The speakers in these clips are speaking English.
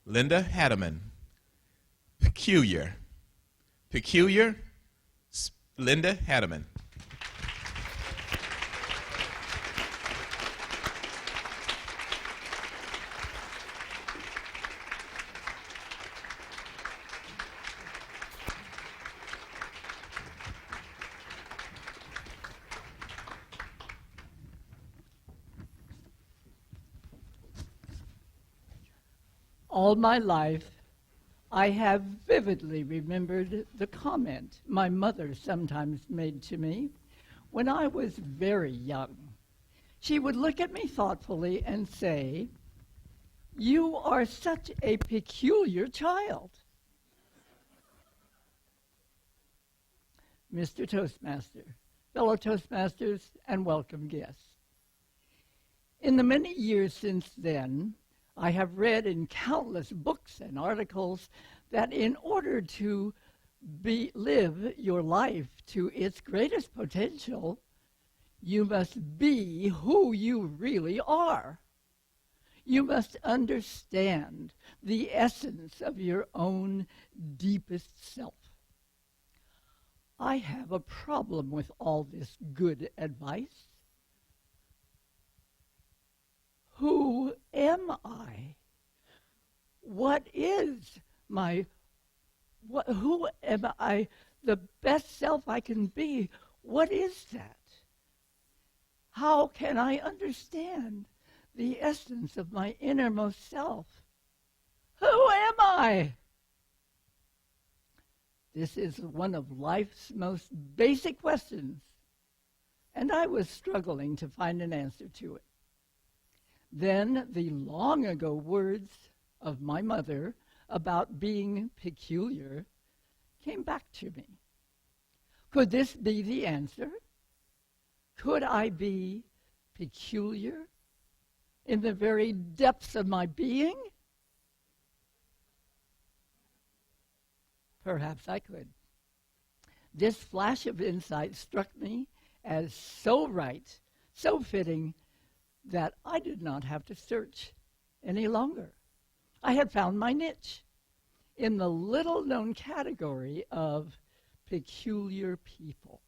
Linda Haddeman. Peculiar. Peculiar, Linda Haddeman. All my life, I have vividly remembered the comment my mother sometimes made to me when I was very young. She would look at me thoughtfully and say, "You are such a peculiar child." Mr. Toastmaster, fellow Toastmasters, and welcome guests. In the many years since then, I have read in countless books and articles that in order to live your life to its greatest potential, you must be who you really are. You must understand the essence of your own deepest self. I have a problem with all this good advice. Who am I? What is who am I? The best self I can be. What is that? How can I understand the essence of my innermost self? Who am I? This is one of life's most basic questions, and I was struggling to find an answer to it. Then the long ago words of my mother about being peculiar came back to me. Could this be the answer? Could I be peculiar in the very depths of my being? Perhaps I could. This flash of insight struck me as so right, so fitting, that I did not have to search any longer. I had found my niche in the little-known category of peculiar people.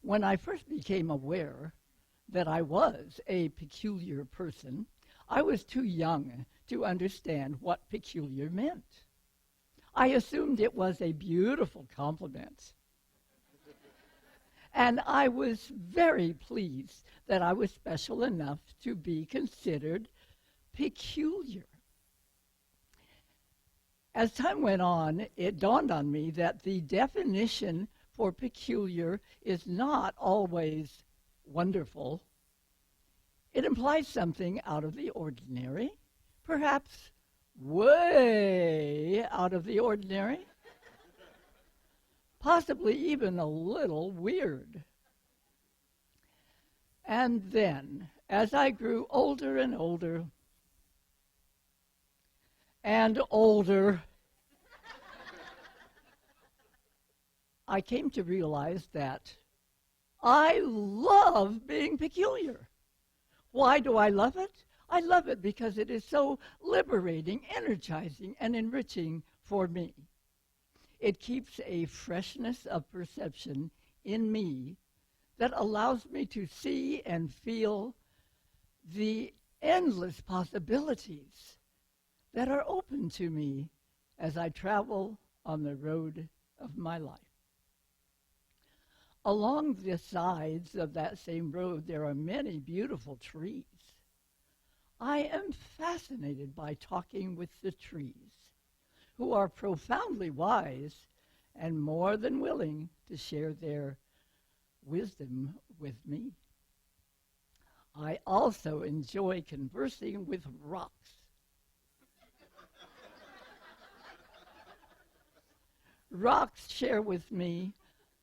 When I first became aware that I was a peculiar person, I was too young to understand what peculiar meant. I assumed it was a beautiful compliment. And I was very pleased that I was special enough to be considered peculiar. As time went on, it dawned on me that the definition for peculiar is not always wonderful. It implies something out of the ordinary, perhaps way out of the ordinary. Possibly even a little weird. And then, as I grew older and older, I came to realize that I love being peculiar. Why do I love it? I love it because it is so liberating, energizing, and enriching for me. It keeps a freshness of perception in me that allows me to see and feel the endless possibilities that are open to me as I travel on the road of my life. Along the sides of that same road, there are many beautiful trees. I am fascinated by talking with the trees, who are profoundly wise and more than willing to share their wisdom with me. I also enjoy conversing with rocks. Rocks share with me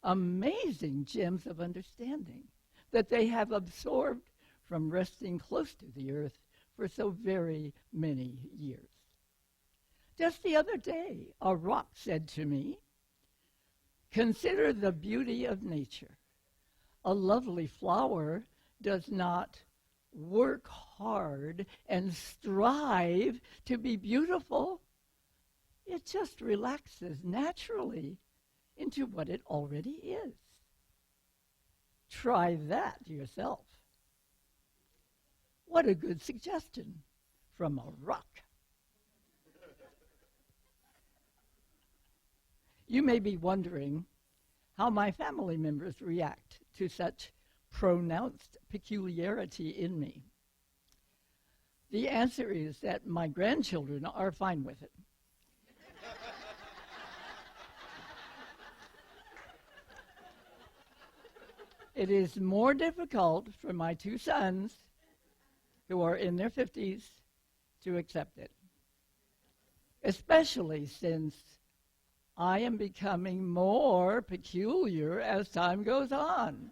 amazing gems of understanding that they have absorbed from resting close to the earth for so very many years. Just the other day, a rock said to me, "Consider the beauty of nature. A lovely flower does not work hard and strive to be beautiful, it just relaxes naturally into what it already is. Try that yourself. What a good suggestion from a rock. You may be wondering how my family members react to such pronounced peculiarity in me. The answer is that my grandchildren are fine with it. It is more difficult for my two sons, who are in their 50s, to accept it, especially since I am becoming more peculiar as time goes on.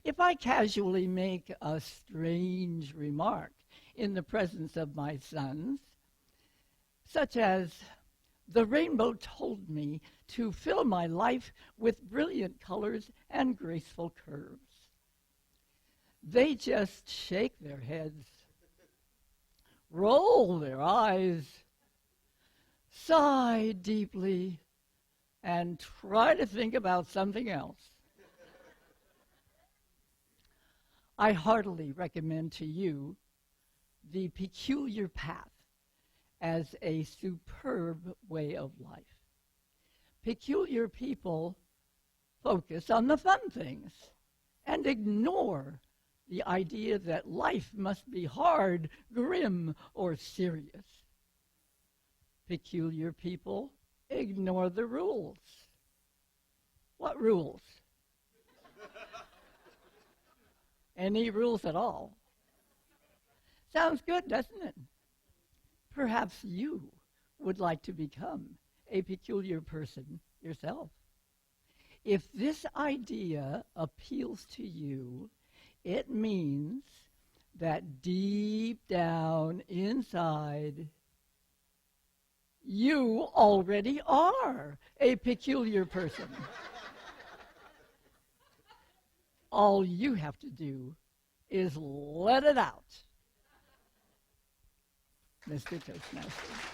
If I casually make a strange remark in the presence of my sons, such as, "The rainbow told me to fill my life with brilliant colors and graceful curves," they just shake their heads, roll their eyes, sigh deeply, and try to think about something else. I heartily recommend to you the peculiar path as a superb way of life. Peculiar people focus on the fun things and ignore the idea that life must be hard, grim, or serious. Peculiar people ignore the rules. What rules? Any rules at all? Sounds good, doesn't it? Perhaps you would like to become a peculiar person yourself. If this idea appeals to you, it means that deep down inside, you already are a peculiar person. All you have to do is let it out. Mr. Toastmaster.